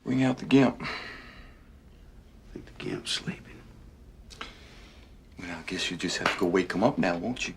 Bring out the gimp. I think the gimp's sleeping. Well, I guess you just have to go wake him up now, won't you?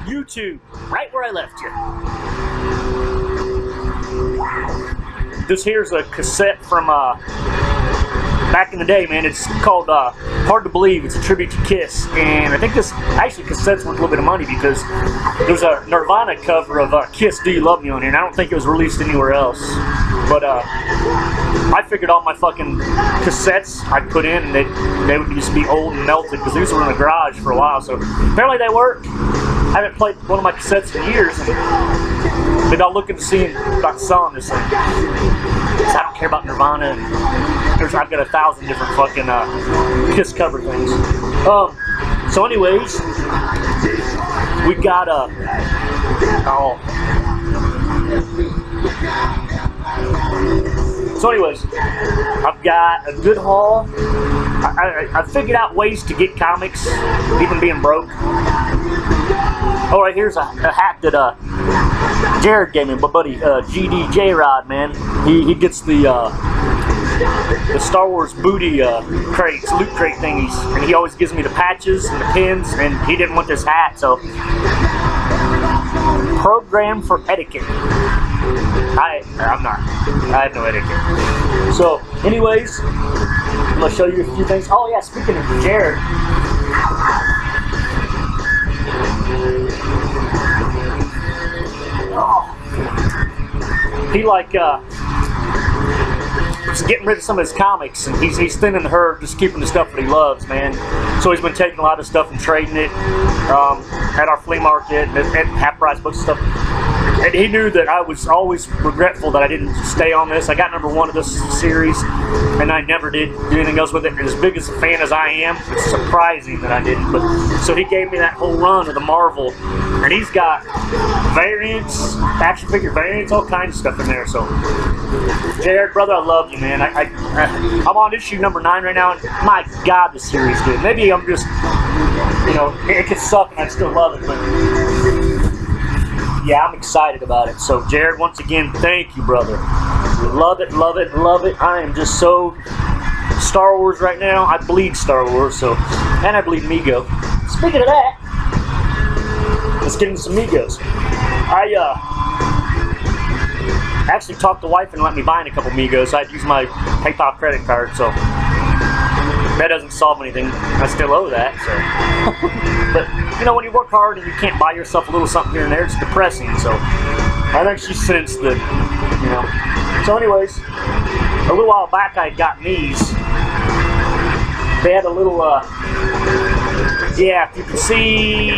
YouTube, right where I left you. This here's a cassette from back in the day, man. It's called Hard to Believe. It's a tribute to Kiss, and I think this actually cassette's worth a little bit of money because there's a Nirvana cover of Kiss Do You Love Me on here, and I don't think it was released anywhere else. But I figured all my fucking cassettes I'd put in, and they would just be old and melted because these were in the garage for a while. So apparently they work. I haven't played one of my cassettes in years, and been all looking to see about selling this thing. I don't care about Nirvana, and I've got 1,000 different fucking Kiss cover things. So anyways, we got So anyways, I've got a good haul. I figured out ways to get comics, even being broke. All right, here's a hat that Jared gave me, my buddy GD J-Rod, man. He gets the Star Wars booty crates, loot crate thingies, and he always gives me the patches and the pins, and he didn't want this hat, so program for etiquette. I have no etiquette. So, anyways, I'm gonna show you a few things. Oh yeah, speaking of Jared. He was getting rid of some of his comics, and he's thinning her, just keeping the stuff that he loves, man. So he's been taking a lot of stuff and trading it at our flea market and at half-price books and stuff. And he knew that I was always regretful that I didn't stay on this. I got #1 of this series, and I never did do anything else with it. And as big as a fan as I am, it's surprising that I didn't. But so he gave me that whole run of the Marvel, and he's got variants, action figure variants, all kinds of stuff in there. So, Jared, brother, I love you, man. I'm on issue #9 right now, and my God, the series good. Maybe I'm just, it could suck, and I still love it, but yeah, I'm excited about it. So, Jared, once again, thank you, brother. Love it, love it, love it. I am just so Star Wars right now. I bleed Star Wars, and I bleed Mego. Speaking of that, let's get into some Migos. I actually talked to wife and let me buy in a couple Migos. I'd use my PayPal credit card, so that doesn't solve anything. I still owe that, so. But, when you work hard and you can't buy yourself a little something here and there, it's depressing, so I think she sensed that, So anyways, a little while back I had gotten these. They had a little, yeah, if you can see,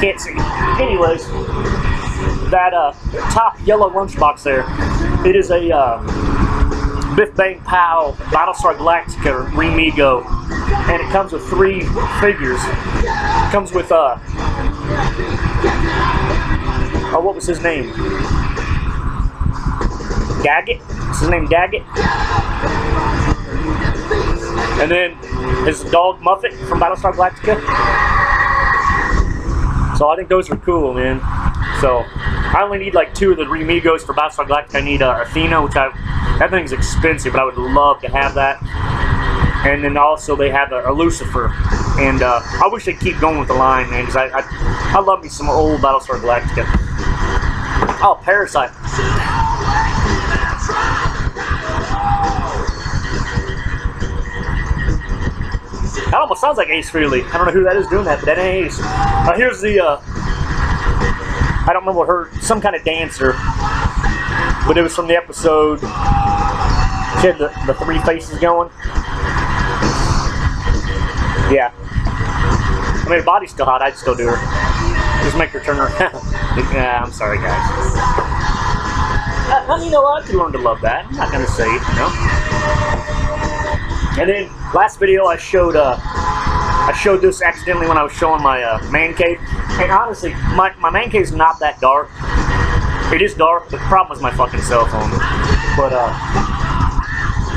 can't see. Anyways, that top yellow lunchbox there, it is a Biff Bang Pow Battlestar Galactica Remigo, and it comes with 3 figures. It comes with what was his name? Daggett? Is his name Daggett? And then his dog Muffet from Battlestar Galactica. So I think those are cool, man. So I only need like 2 of the Remigos for Battlestar Galactica. I need Athena, which I That thing's expensive, but I would love to have that. And then also they have a Lucifer, and I wish they'd keep going with the line, man, because I love me some old Battlestar Galactica. Oh, Parasite. That almost sounds like Ace Frehley. I don't know who that is doing that, but that ain't Ace. Here's the, I don't remember what her, some kind of dancer, but it was from the episode. She had the three faces going. Yeah. I mean, her body's still hot. I'd still do her. Just make her turn around. Yeah, I'm sorry, guys. You know, I could learn to love that. I'm not gonna say it, you know. And then last video, I showed this accidentally when I was showing my man cave. And honestly, my man cave's not that dark. It is dark. The problem is my fucking cell phone. But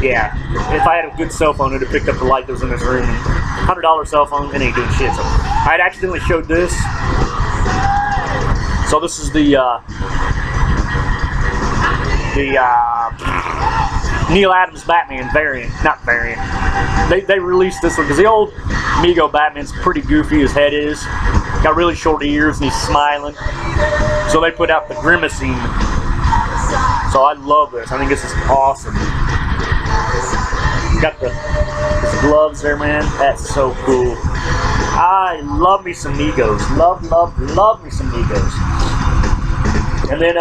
yeah, if I had a good cell phone, it would have picked up the light that was in this room. $100 cell phone, it ain't doing shit. So I had accidentally showed this. So this is the Neil Adams Batman variant, not variant. They released this one because the old Mego Batman's pretty goofy. His head is got really short ears and he's smiling. So they put out the grimacing. So I love this. I think this is awesome. Got his gloves there, man. That's so cool. I love me some Megos. Love me some Megos. And then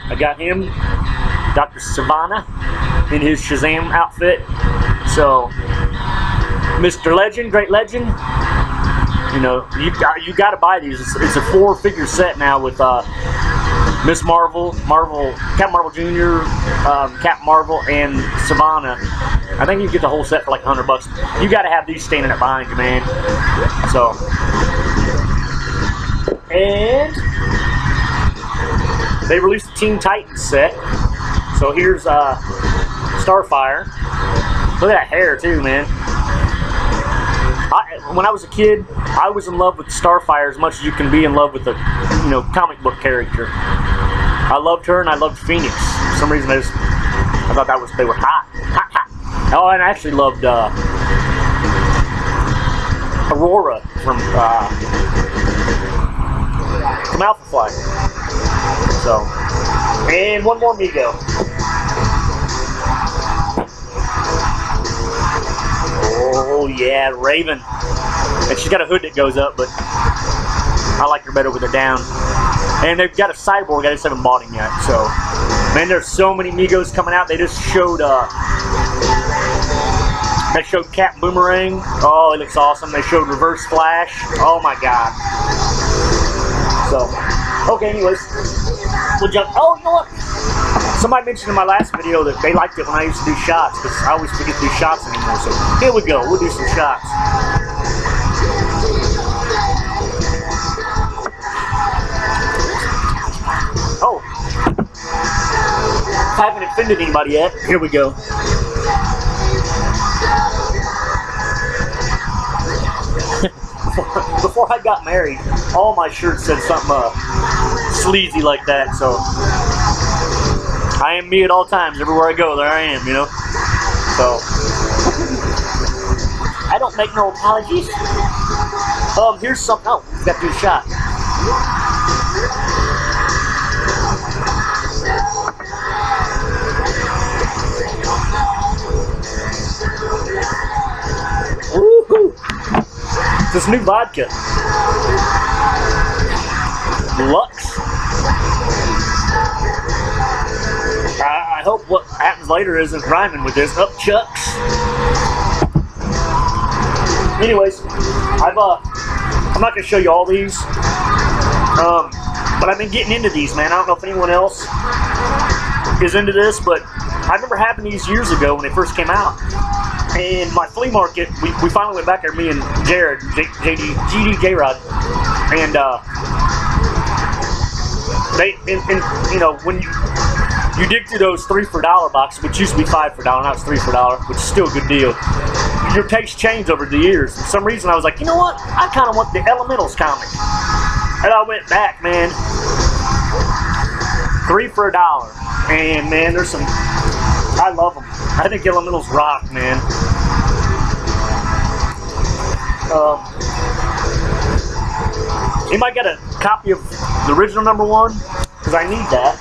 I got him, Dr. Savannah, in his Shazam outfit. So, Mr. Legend, Great Legend. You know, you got to buy these. It's a 4-figure set now with Miss Marvel, Captain Marvel Jr., Captain Marvel, and Savannah. I think you get the whole set for like $100. You got to have these standing up behind you, man. So, and they released the Teen Titans set. So here's Starfire. Look at that hair too, man. When I was a kid, I was in love with Starfire as much as you can be in love with a, you know, comic book character. I loved her and I loved Phoenix. For some reason, I thought they were hot. Oh, and I actually loved Aurora from Alpha Flight. So, and one more Mego. Oh yeah, Raven. And she's got a hood that goes up, but I like her better with it down. And they've got a cyborg. I just haven't bought him yet. So, man, there's so many Megos coming out. They just showed Captain Boomerang. Oh, he looks awesome. They showed Reverse Flash. Oh my god. So, okay, anyways, we'll jump. Oh, you know what? Somebody mentioned in my last video that they liked it when I used to do shots, because I always forget to do shots anymore. So here we go. We'll do some shots. Oh, if I haven't offended anybody yet, here we go. Before I got married, all my shirts said something sleazy like that, so I am me at all times. Everywhere I go, there I am, you know. So I don't make no apologies. Here's something. Oh, we've got to do a shot. Woohoo! This new vodka. Lux. I hope what happens later isn't rhyming with this. Up chucks. Anyways, I'm not gonna show you all these, but I've been getting into these, man. I don't know if anyone else is into this, but I remember having these years ago when they first came out. And my flea market, we finally went back there, me and Jared, GD J-Rod, and you know, when you dig through those 3 for $1 boxes, which used to be 5 for $1, now it's 3 for $1, which is still a good deal. Your taste changed over the years. For some reason, I was like, you know what? I kind of want the Elementals comic. And I went back, man. 3 for $1. And man, there's some, I love them. I think Elementals rock, man. Anybody got a copy of the original #1? Because I need that.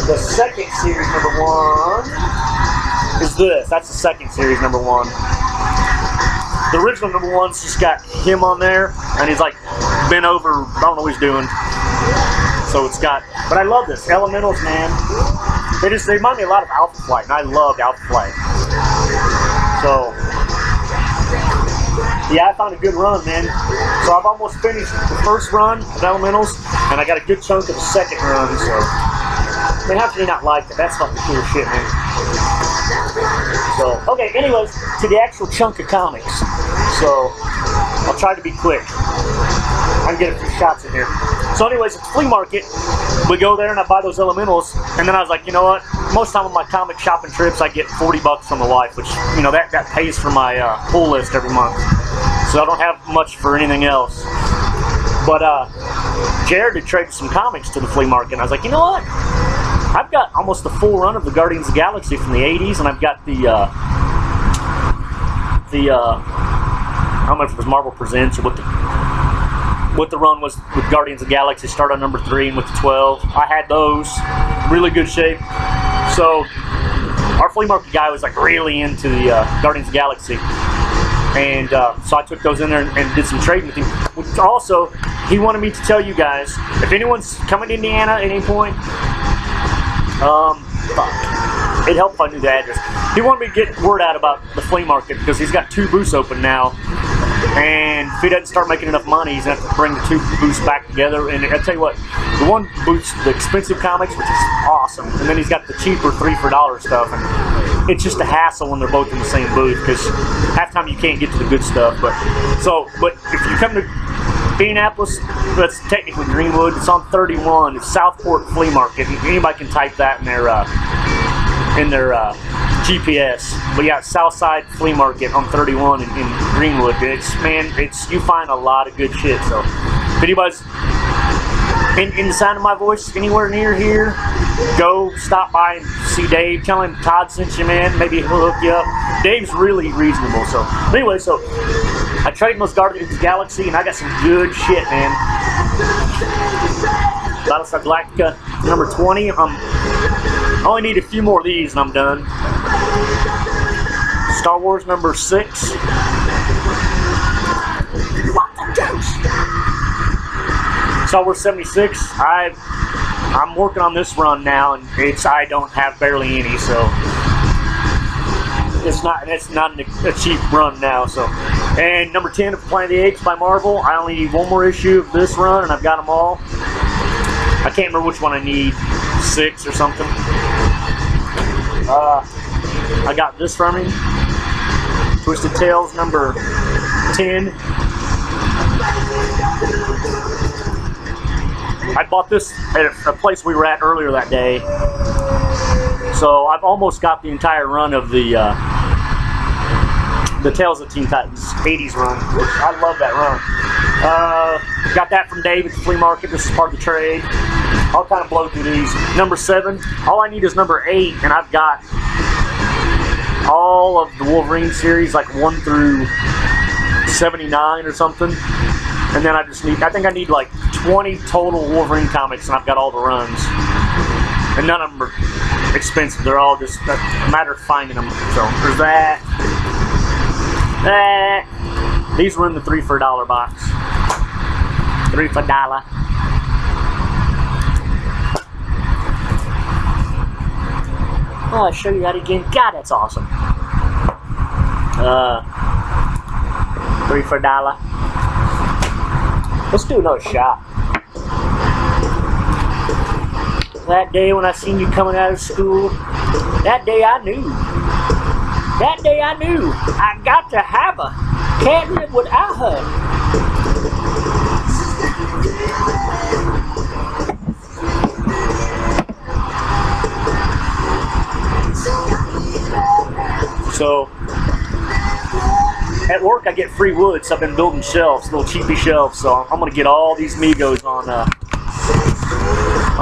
The second series #1 is this. That's the second series #1. The original #1's just got him on there, and he's like bent over. I don't know what he's doing. So it's got, but I love this. Elementals, man. They remind me a lot of Alpha Flight, and I loved Alpha Flight. So, yeah, I found a good run, man. So I've almost finished the first run of Elementals, and I got a good chunk of the second run, so. I mean, how can you not like that? That's fucking cool shit, man. So, okay, anyways, to the actual chunk of comics. So, I'll try to be quick. I can get a few shots in here. So anyways, at the flea market, we go there and I buy those Elementals, and then I was like, you know what? Most time on my comic shopping trips, I get $40 from the wife, which, you know, that pays for my pull list every month. So I don't have much for anything else. But Jared had traded some comics to the flea market, and I was like, you know what? I've got almost the full run of the Guardians of the Galaxy from the 80s, and I've got the I don't know if it was Marvel Presents or what the run was with Guardians of the Galaxy, start on #3 and with the 12. I had those, really good shape. So our flea market guy was like really into the Guardians of the Galaxy. And so I took those in there and did some trading with him. Which also, he wanted me to tell you guys, if anyone's coming to Indiana at any point, it'd help if I knew the address. He wanted me to get word out about the flea market because he's got 2 booths open now. And if he doesn't start making enough money, he's going to have to bring the 2 booths back together. And I'll tell you what, the one booth's the expensive comics, which is awesome. And then he's got the cheaper 3 for $1 stuff. And it's just a hassle when they're both in the same booth because half the time you can't get to the good stuff. But if you come to Indianapolis, that's technically Greenwood. It's on 31. It's Southport Flea Market. Anybody can type that in their GPS. But yeah, Southside Flea Market on 31 in Greenwood. You find a lot of good shit. So if anybody's in the sound of my voice anywhere near here, go stop by and see Dave. Tell him Todd sent you, man. Maybe he'll hook you up. Dave's really reasonable. So anyway, I traded those Guardians of the Galaxy, and I got some good shit, man. Battlestar Galactica #20. I only need a few more of these, and I'm done. Star Wars #6. Star Wars 76. I'm working on this run now, and I don't have barely any, so it's not a cheap run now. So, and #10 of Planet of the Apes by Marvel. I only need one more issue of this run, and I've got them all. I can't remember which one I need, 6 or something. I got this from him. Twisted Tales #10. I bought this at a place we were at earlier that day. So I've almost got the entire run of the Tales of Teen Titans 80s run, which I love that run. Got that from Dave at the flea market. This is part of the trade. I'll kind of blow through these. #7. All I need is #8, and I've got all of the Wolverine series, like 1 through 79 or something. And then I think I need like 20 total Wolverine comics, and I've got all the runs. And none of them are expensive. They're all just a matter of finding them. So there's that. These were in the 3 for $1 box. 3 for $1. Oh, I'll show you that again. God, that's awesome. 3 for $1. Let's do another shot. That day when I seen you coming out of school, that day I knew. That day I knew I got to have her. Can't live without her. So, at work I get free wood, so I've been building shelves, little cheapy shelves, so I'm going to get all these Migos on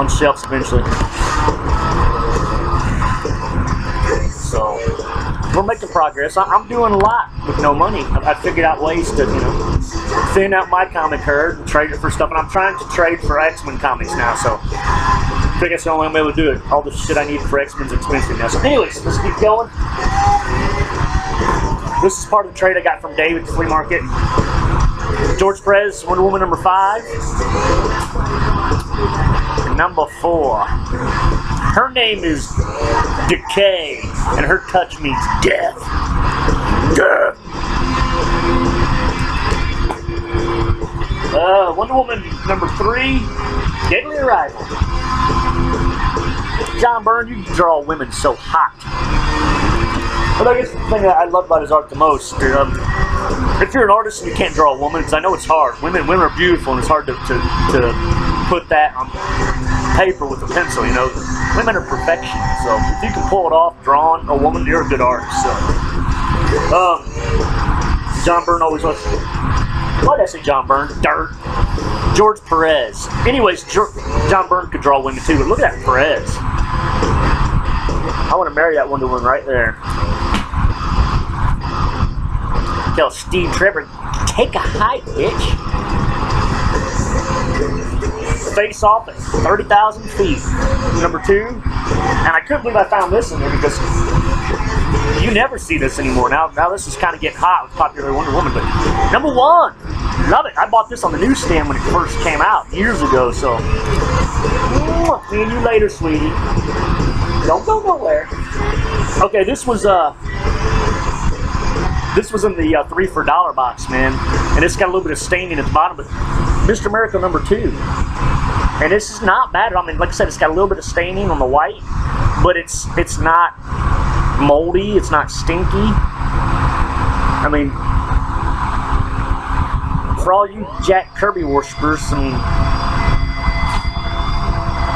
on shelves eventually. So we're making progress. I'm doing a lot with no money. I figured out ways to, you know, thin out my comic herd and trade it for stuff. And I'm trying to trade for X-Men comics now. So I think that's the only way I'm able to do it. All the shit I need for X-Men's expensive now. So anyways, let's keep going. This is part of the trade I got from Dave at the flea market. George Perez, Wonder Woman number 5. And number 4. Her name is Decay, and her touch means death. Death. Wonder Woman number 3, Deadly Arrival. John Byrne, you can draw women so hot. But I guess the thing that I love about his art the most, if you're an artist and you can't draw a woman, because I know it's hard. Women are beautiful, and it's hard to put that on paper with a pencil, you know. Women are perfection, so if you can pull it off drawing a woman, you're a good artist. So, John Byrne always was. Why did I say John Byrne? Dirt. George Perez. Anyways, John Byrne could draw women too, but look at that Perez. I want to marry that Wonder Woman right there. Tell Steve Trevor, take a hike, bitch. Face Off at 30,000 feet. Number 2. And I couldn't believe I found this in there because you never see this anymore. Now this is kind of getting hot with popular Wonder Woman. But number 1. Love it. I bought this on the newsstand when it first came out years ago. So, me and you later, sweetie. Don't go nowhere. Okay, this was in the 3 for $1 box, man, and it's got a little bit of staining at the bottom. But Mr. Miracle number 2, and this is not bad. I mean, like I said, it's got a little bit of staining on the white, but it's not moldy. It's not stinky. I mean, for all you Jack Kirby worshippers, I mean,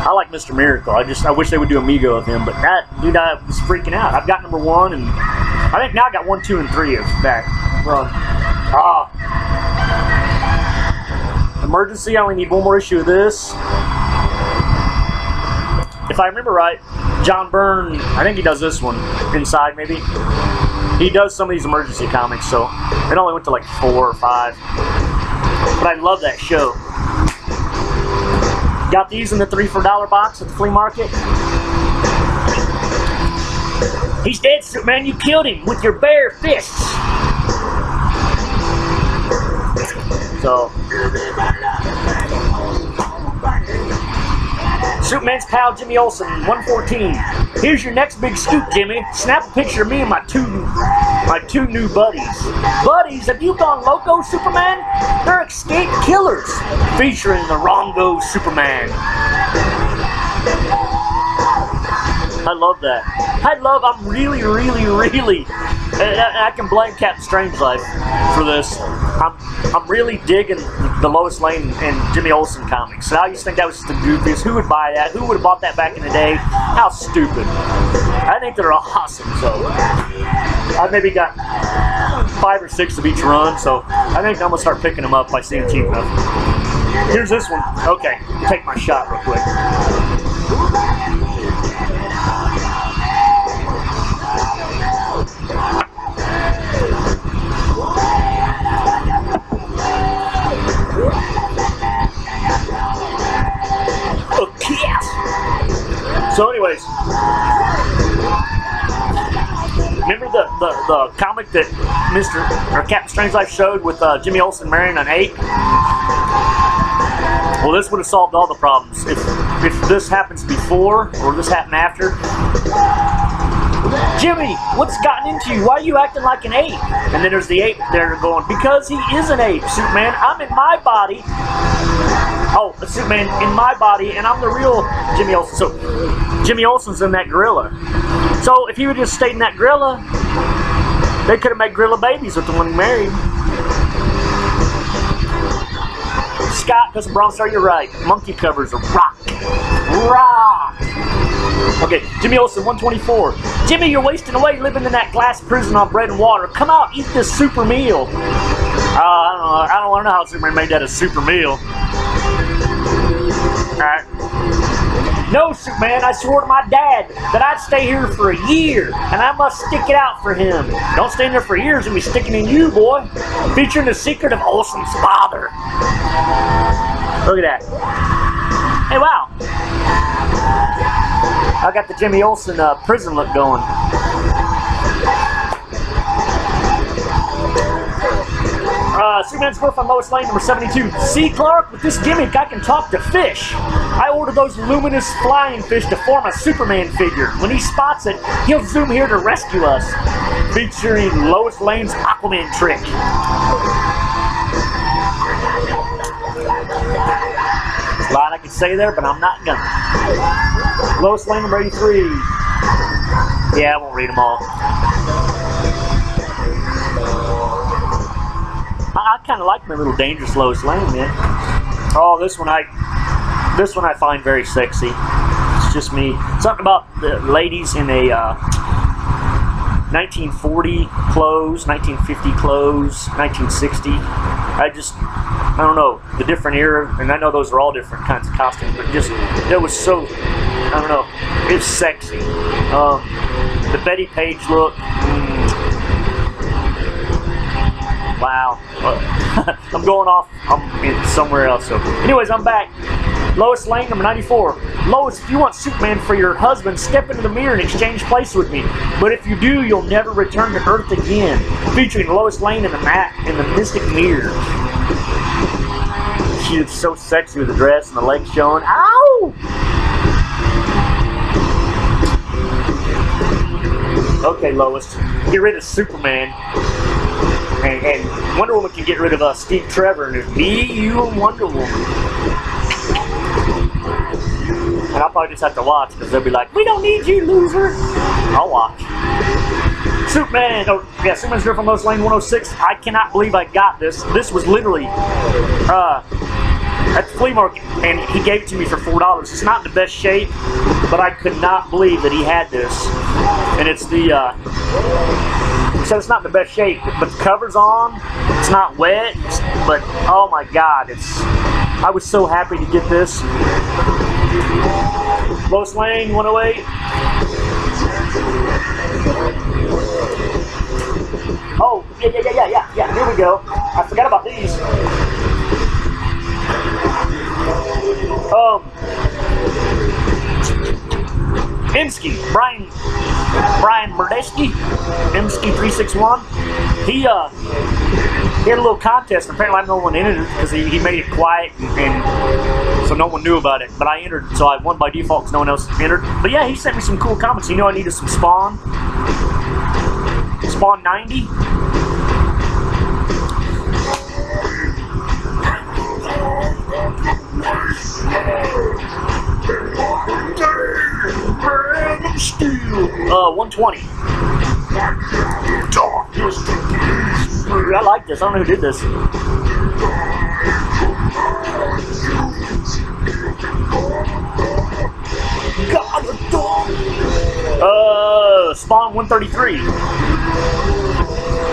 I like Mr. Miracle. I wish they would do Amigo of him, but that dude, I was freaking out. I've got number 1, and I think now I got 1, 2, and 3 of that run. Emergency, I only need 1 more issue of this. If I remember right, John Byrne, I think he does this one inside maybe. He does some of these emergency comics, so it only went to like 4 or 5. But I love that show. Got these in the 3 for $1 box at the flea market. He's dead, Superman. You killed him with your bare fists. So, Superman's pal Jimmy Olsen, 114. Here's your next big scoop, Jimmy. Snap a picture of me and my two new buddies. Buddies, have you gone loco, Superman? They're escaped killers. Featuring the Rongo Superman. I love that. I'm really, I can blame Captain Strangelove for this. I'm really digging the Lois Lane and Jimmy Olsen comics. And I used to think that was just the goofiest. Who would buy that? Who would have bought that back in the day? How stupid. I think they're awesome, so I maybe got 5 or 6 of each run, so I think I'm going to start picking them up if I see them cheap enough. Here's this one. Okay, take my shot real quick. So anyways, remember the comic that Captain Strangelove showed with Jimmy Olsen marrying an ape? Well, this would have solved all the problems. If this happens before or this happened after. Jimmy, what's gotten into you? Why are you acting like an ape? And then there's the ape there going, because he is an ape, Superman. I'm in my body. Oh, Superman in my body, and I'm the real Jimmy Olsen. So, Jimmy Olsen's in that gorilla. So, if he would just stayed in that gorilla, they could have made gorilla babies with the one he married. Scott, because Bronze Star, you're right. Monkey covers are rock. Rock! Okay, Jimmy Olsen, 124. Jimmy, you're wasting away living in that glass prison on bread and water. Come out, eat this super meal. I don't want to know how Superman made that a super meal. Alright. No, Superman, I swore to my dad that I'd stay here for a year, and I must stick it out for him. Don't stay in there for years and be sticking in you, boy. Featuring the secret of Olsen's father. Look at that. Hey, wow. I got the Jimmy Olsen prison look going. Superman's girlfriend Lois Lane, number 72. See, Clark, with this gimmick, I can talk to fish. I ordered those luminous flying fish to form a Superman figure. When he spots it, he'll zoom here to rescue us. Featuring Lois Lane's Aquaman trick. There's a lot I could say there, but I'm not gonna. Lois Lane, number 83. Yeah, I won't read them all. I kind of like my little dangerous Lois Lane, man. Oh, this one I find very sexy. It's just me. Something about the ladies in a 1940 clothes, 1950 clothes, 1960. I don't know, the different era, and I know those are all different kinds of costumes, but just, it was so, I don't know, it's sexy. The Betty Page look. Wow. I'm going off. I'm in somewhere else. So, anyways, I'm back. Lois Lane, number 94. Lois, if you want Superman for your husband, step into the mirror and exchange places with me. But if you do, you'll never return to Earth again. Featuring Lois Lane in the Mystic Mirror. She is so sexy with the dress and the legs showing. Ow! Okay, Lois, get rid of Superman. And Wonder Woman can get rid of Steve Trevor, and it's me, you, and Wonder Woman. And I'll probably just have to watch, because they'll be like, we don't need you, loser. I'll watch. Superman, oh yeah, Superman's Girl from Lois Lane 106. I cannot believe I got this. This was literally at the flea market, and he gave it to me for $4. It's not in the best shape, but I could not believe that he had this. And it's the so it's not in the best shape, but the cover's on. It's not wet, but oh my God, I was so happy to get this. Lois Lane 108. Oh, yeah, here we go. I forgot about these. Emsky, Brian Burdesky, Emsky 361. He had a little contest, and apparently no one entered it because he made it quiet, and so no one knew about it. But I entered, so I won by default because no one else entered. But yeah, he sent me some cool comments. You know, I needed some Spawn. Spawn 90. Steel. 120. I like this. I don't know who did this. Spawn 133.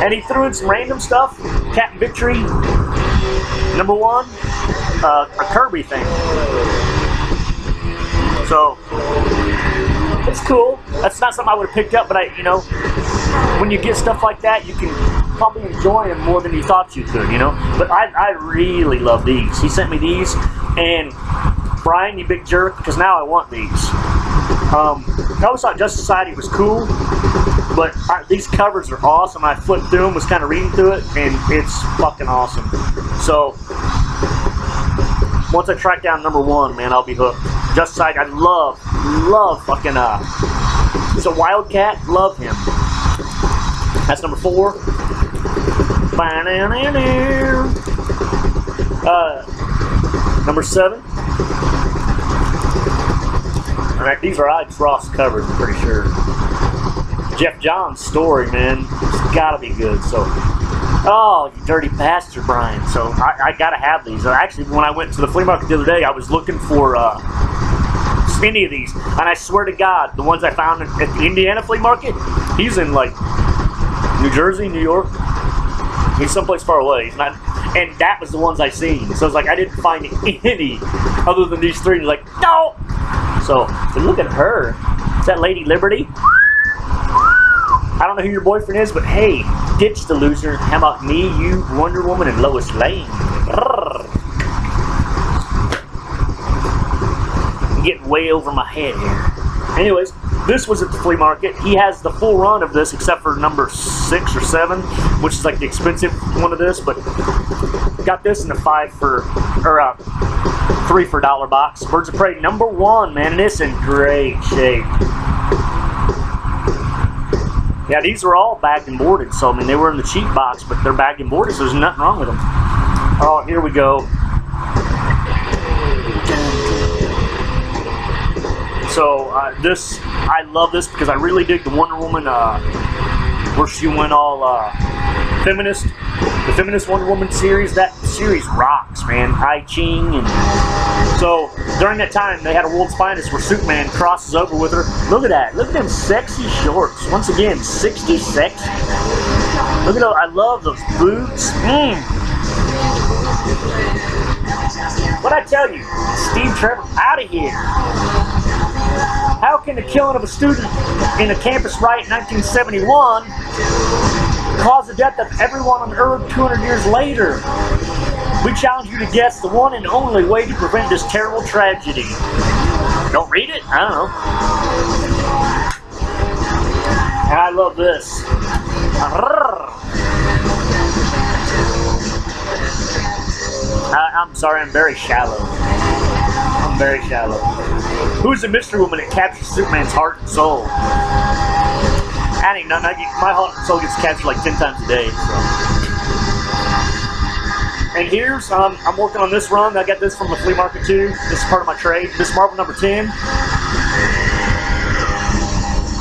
And he threw in some random stuff. Captain Victory. Number 1. A Kirby thing. So it's cool. That's not something I would have picked up, but when you get stuff like that, you can probably enjoy them more than you thought you could, But I really love these. He sent me these, and Brian, you big jerk, because now I want these. I always thought Justice Society was cool, but these covers are awesome. I flipped through them, was kind of reading through it, and it's fucking awesome. So once I track down number 1, man, I'll be hooked. Justice Society, I love fucking, he's a Wildcat, love him. That's number 4. Number 7. Alright, these are Alex Ross covers, I'm pretty sure. Jeff Johns' story, man, it's gotta be good, so. Oh, you dirty bastard, Brian. So I gotta have these. Actually, when I went to the flea market the other day, I was looking for any of these, and I swear to God, the ones I found at the Indiana flea market, he's in like New Jersey, New York. He's someplace far away. He's not, and that was the ones I seen. So it's like I didn't find any other than these 3. He's like, no, So, but look at her. Is that Lady Liberty? I don't know who your boyfriend is, but hey, ditch the loser. How about me, you, Wonder Woman, and Lois Lane? I'm getting way over my head here. Anyways, this was at the flea market. He has the full run of this except for number 6 or 7, which is like the expensive one of this, but got this in the 3 for $1 box. Birds of Prey number 1, man, and it's in great shape. Yeah, these were all bagged and boarded, so I mean they were in the cheap box, but they're bagged and boarded, so there's nothing wrong with them. Oh, here we go. So this, I love this because I really dig the Wonder Woman, where she went all feminist. The feminist Wonder Woman series, that series rocks, man. I Ching, and so during that time they had a World's Finest where Superman crosses over with her. Look at that. Look at them sexy shorts. Once again, 66. Look at those. I love those boots. What'd I tell you? Steve Trevor, out of here. How can the killing of a student in a campus riot in 1971 cause the death of everyone on Earth 200 years later? We challenge you to guess the one and only way to prevent this terrible tragedy. Don't read it? I don't know. And I love this. I'm sorry, I'm very shallow. I'm very shallow. Who's the mystery woman that captures Superman's heart and soul? That ain't nothing. My heart and soul gets captured like 10 times a day. So. And here's, I'm working on this run. I got this from the flea market too. This is part of my trade. This is Marvel number 10.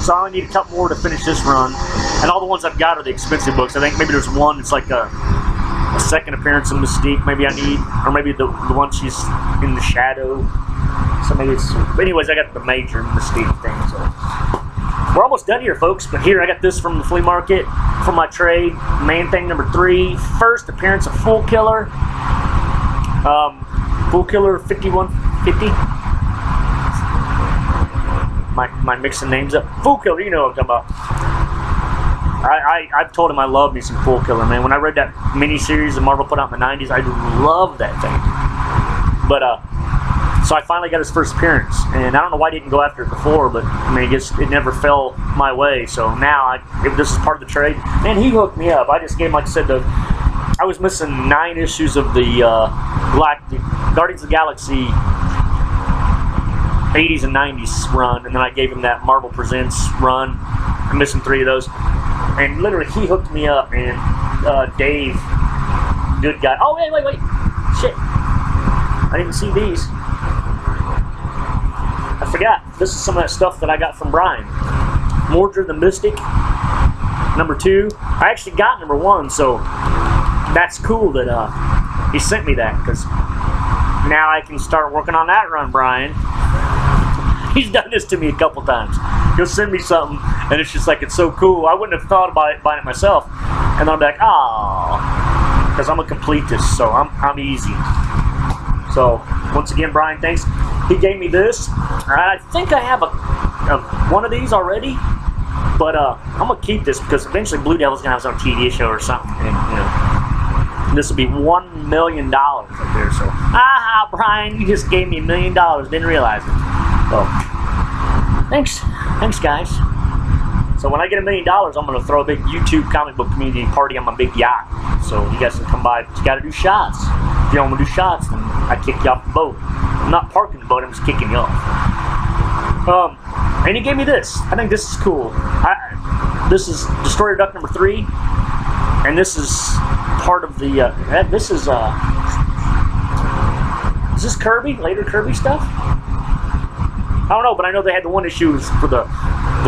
So I only need a couple more to finish this run. And all the ones I've got are the expensive books. I think maybe there's one that's like a second appearance of Mystique maybe I need. Or maybe the one she's in the shadow. So maybe it's, but anyways, I got the major Mystique thing. So we're almost done here, folks. But here, I got this from the flea market from my trade. Man Thing number 3. First appearance of Fool Killer. Fool Killer 5150. My mixing names up. Fool Killer, you know what I'm talking about. I've told him I love me some Fool Killer, man. When I read that miniseries that Marvel put out in the 90s, I love that thing. But so I finally got his first appearance, and I don't know why I didn't go after it before, but I mean, I guess it never fell my way. So now, if this is part of the trade, man, he hooked me up. I just gave him, like I said, I was missing 9 issues of the Guardians of the Galaxy 80s and 90s run, and then I gave him that Marvel Presents run. I'm missing 3 of those, and literally he hooked me up, man. Dave, good guy. Oh, wait, shit, I didn't see these. I forgot. This is some of that stuff that I got from Brian. Mordred the Mystic, number 2. I actually got number 1, so that's cool that he sent me that, because now I can start working on that run, Brian. He's done this to me a couple times. He'll send me something, and it's just like, it's so cool. I wouldn't have thought about buying it myself. And then I'm like, oh, because I'm a completist, so I'm easy. So, once again, Brian, thanks. He gave me this. I think I have one of these already, but I'm going to keep this because eventually Blue Devil's going to have his own TV show or something. And, you know, this will be $1 million up there. So, Brian, you just gave me $1 million. Didn't realize it. So, thanks, guys. So when I get $1 million, I'm going to throw a big YouTube comic book community party on my big yacht. So you guys can come by, but you got to do shots. If you don't want to do shots, then I kick you off the boat. I'm not parking the boat, I'm just kicking you off. And he gave me this. I think this is cool. This is Destroyer Duck number 3, and this is part of the. Is this Kirby? Later Kirby stuff? I don't know, but I know they had the 1 issue for the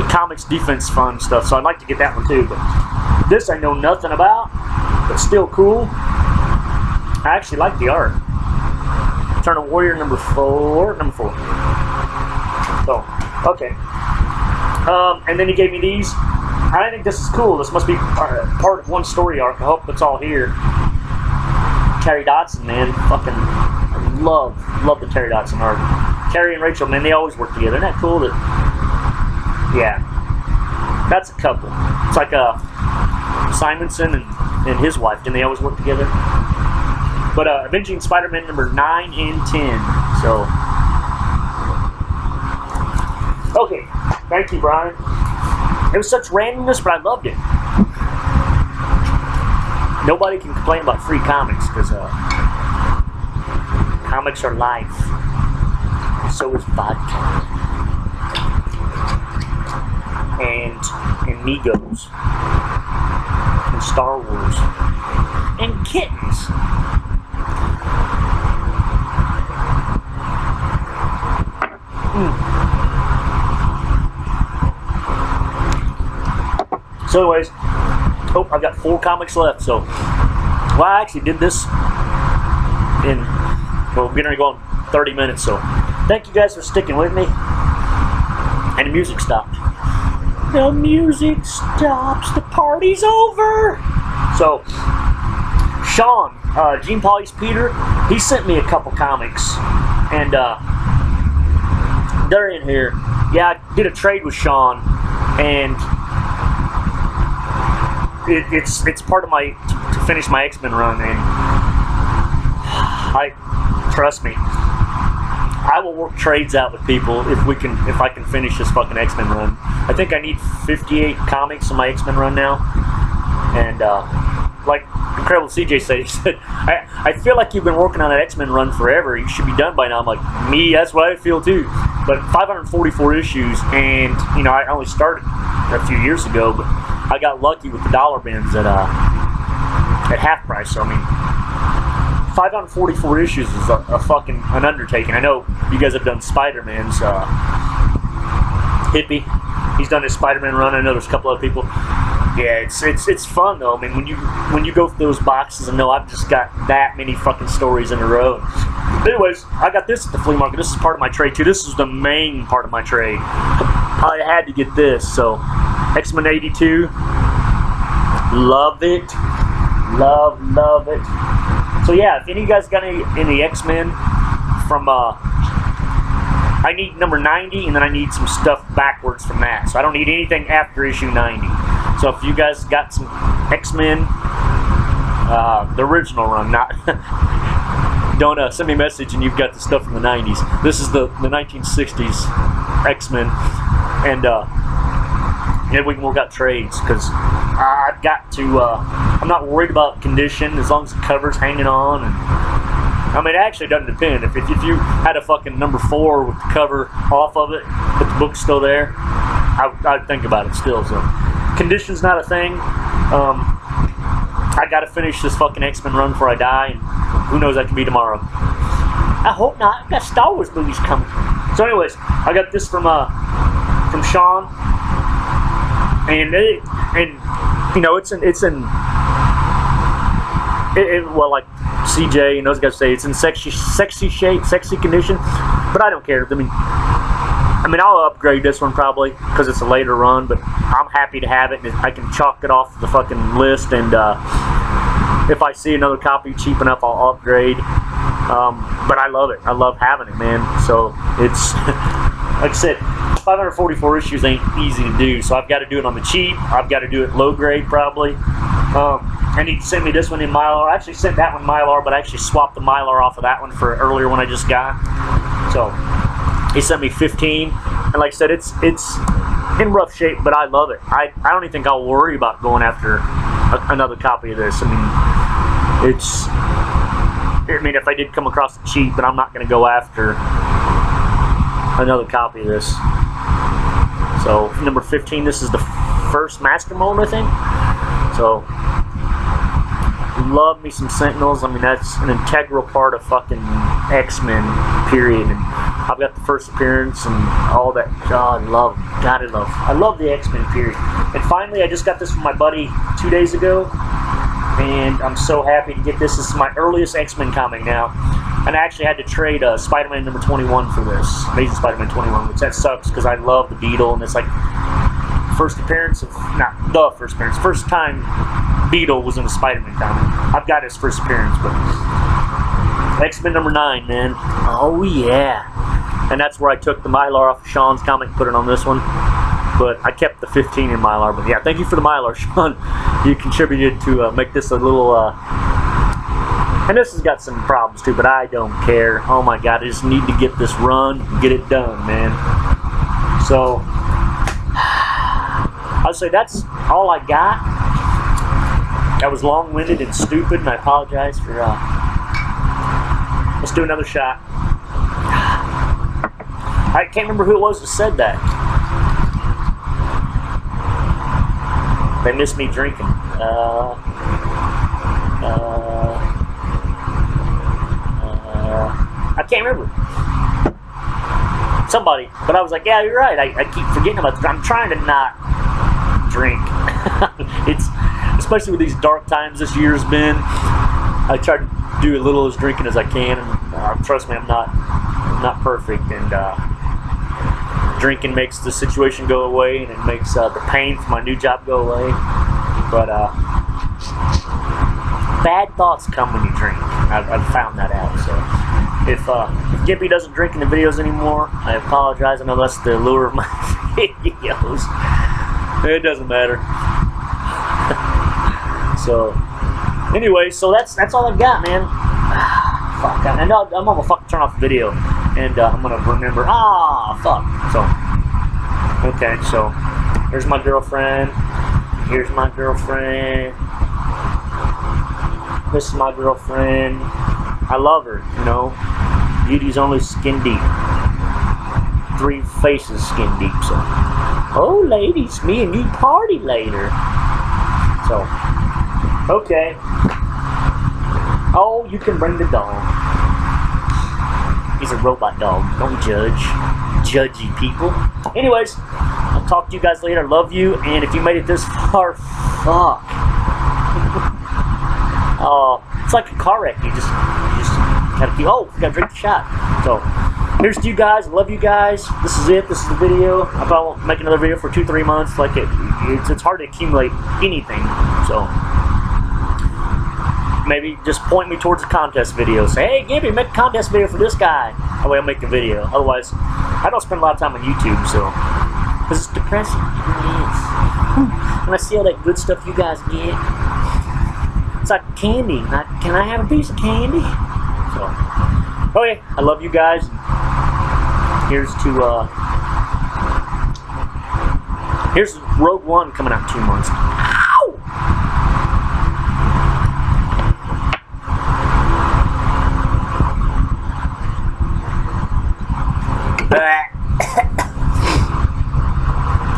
Comics Defense Fund stuff, so I'd like to get that one too. But this I know nothing about, but still cool. I actually like the art. Eternal Warrior number 4. So, okay. And then he gave me these. I think this is cool. This must be part of one story arc. I hope it's all here. Terry Dodson, man. Fucking love the Terry Dodson art. Carrie and Rachel, man, they always work together. Isn't that cool? That, yeah, that's a couple. It's like Simonson and his wife. Didn't they always work together? But Avenging Spider-Man number 9 and 10. So, okay, thank you, Brian. It was such randomness, but I loved it. Nobody can complain about free comics because comics are life. So is vodka and Migos and Star Wars and kittens. So anyways, oh, I've got 4 comics left, so, well, I actually did this in, well, we're gonna go on 30 minutes, so, thank you guys for sticking with me, and the music stopped. The music stops, the party's over! So, Sean, Gene Polly's Peter, he sent me a couple comics, and, they're in here. Yeah, I did a trade with Sean, and it's part of my to finish my X-Men run, and trust me, I will work trades out with people if I can finish this fucking X-Men run. I think I need 58 comics in my X-Men run now, and like Incredible CJ said, he said, I feel like you've been working on that X-Men run forever. You should be done by now. I'm like, me, that's what I feel too. But 544 issues, and you know, I only started a few years ago, but I got lucky with the dollar bins at half price. So I mean, 544 issues is a fucking an undertaking. I know you guys have done Spider-Man's Hippie. He's done his Spider-Man run. I know there's a couple other people. Yeah, it's fun though. I mean, when you go through those boxes and know I've just got that many fucking stories in a row. Anyways, I got this at the flea market. This is part of my trade too. This is the main part of my trade. I had to get this. So, X-Men 82. Love it. Love it. So yeah, if any of you guys got any X-Men from I need number 90, and then I need some stuff backwards from that. So I don't need anything after issue 90. So if you guys got some X-Men, the original run, not don't send me a message and you've got the stuff from the 90s. This is the 1960s X-Men, and yeah, we can work out trades because I've got to. I'm not worried about condition as long as the cover's hanging on. And I mean, it actually doesn't depend. If you had a fucking number 4 with the cover off of it, but the book's still there, I'd think about it still. So, condition's not a thing. I gotta finish this fucking X-Men run before I die, and who knows, that could be tomorrow. I hope not. I've got Star Wars movies coming. So, anyways, I got this from Sean, and you know, well, like CJ and those guys say, it's in sexy shape, sexy condition, but I don't care. I mean, I'll upgrade this one probably because it's a later run, but I'm happy to have it, and I can chalk it off the fucking list, and if I see another copy cheap enough, I'll upgrade. But I love it. I love having it, man. So it's, like I said, 544 issues ain't easy to do, so I've got to do it on the cheap. I've got to do it low grade probably. And he sent me this one in Mylar. I actually sent that one Mylar, but I actually swapped the Mylar off of that one for an earlier one I just got. So he sent me 15, and like I said, it's in rough shape, but I love it. I don't even think I'll worry about going after another copy of this. I mean, if I did come across it cheap, but I'm not going to go after another copy of this. So number 15, this is the first master mold, I think. So love me some Sentinels. I mean, that's an integral part of fucking X-Men, period. And I've got the first appearance and all that. God, I love the X-Men, period. And finally, I just got this from my buddy 2 days ago, and I'm so happy to get this. This is my earliest X-Men comic now, and I actually had to trade Spider-Man number 21 for this, Amazing Spider-Man 21, which that sucks because I love the Beetle, and it's like first appearance of, not the first appearance, first time Beetle was in a Spider-Man comic. I've got his first appearance, but X-Men number 9, man. Oh yeah. and that's where I took the Mylar off of Sean's comic and put it on this one. But I kept the 15 in Mylar. But yeah, thank you for the Mylar, Sean. You contributed to make this a little, and this has got some problems too, but I don't care. Oh my God, I just need to get this run, get it done, man. So, I'll say that's all I got. That was long-winded and stupid, and I apologize for, let's do another shot. I can't remember who it was that said that. They miss me drinking. I can't remember. Somebody, but I was like, yeah, you're right. I keep forgetting about this. I'm trying to not drink. It's especially with these dark times this year's been. I try to do as little as drinking as I can, and trust me, I'm not perfect. And drinking makes the situation go away, and it makes the pain for my new job go away. But bad thoughts come when you drink. I've found that out. So if Gimpy doesn't drink in the videos anymore, I apologize. I know that's the allure of my videos. It doesn't matter. So anyway, so that's all I've got, man. Fuck, I know I'm gonna fucking turn off the video, and I'm gonna remember. Fuck. So okay, so here's my girlfriend. Here's my girlfriend. This is my girlfriend. I love her, you know. Beauty's only skin deep. 3 faces skin deep. So, oh, ladies, me and you party later. So, okay. Oh, you can bring the dog. He's a robot dog. Don't judge. Judgy people. Anyways, I'll talk to you guys later. Love you. And if you made it this far, fuck. Oh, it's like a car wreck. You just gotta keep. Oh, you gotta drink the shot. So, here's to you guys. Love you guys. This is it. This is the video. I probably won't make another video for 2-3 months. Like it's hard to accumulate anything. So, maybe just point me towards a contest video. Say, hey, Gimpy, make a contest video for this guy. That way I'll make the video. Otherwise, I don't spend a lot of time on YouTube, so because it's depressing. It is. When I see all that good stuff you guys get. It's like candy. Can I have a piece of candy? So, okay, I love you guys. Here's Rogue One coming out in 2 months. Ow!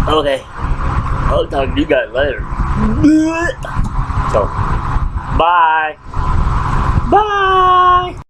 Okay, I'll talk to you guys later. So. Bye. Bye.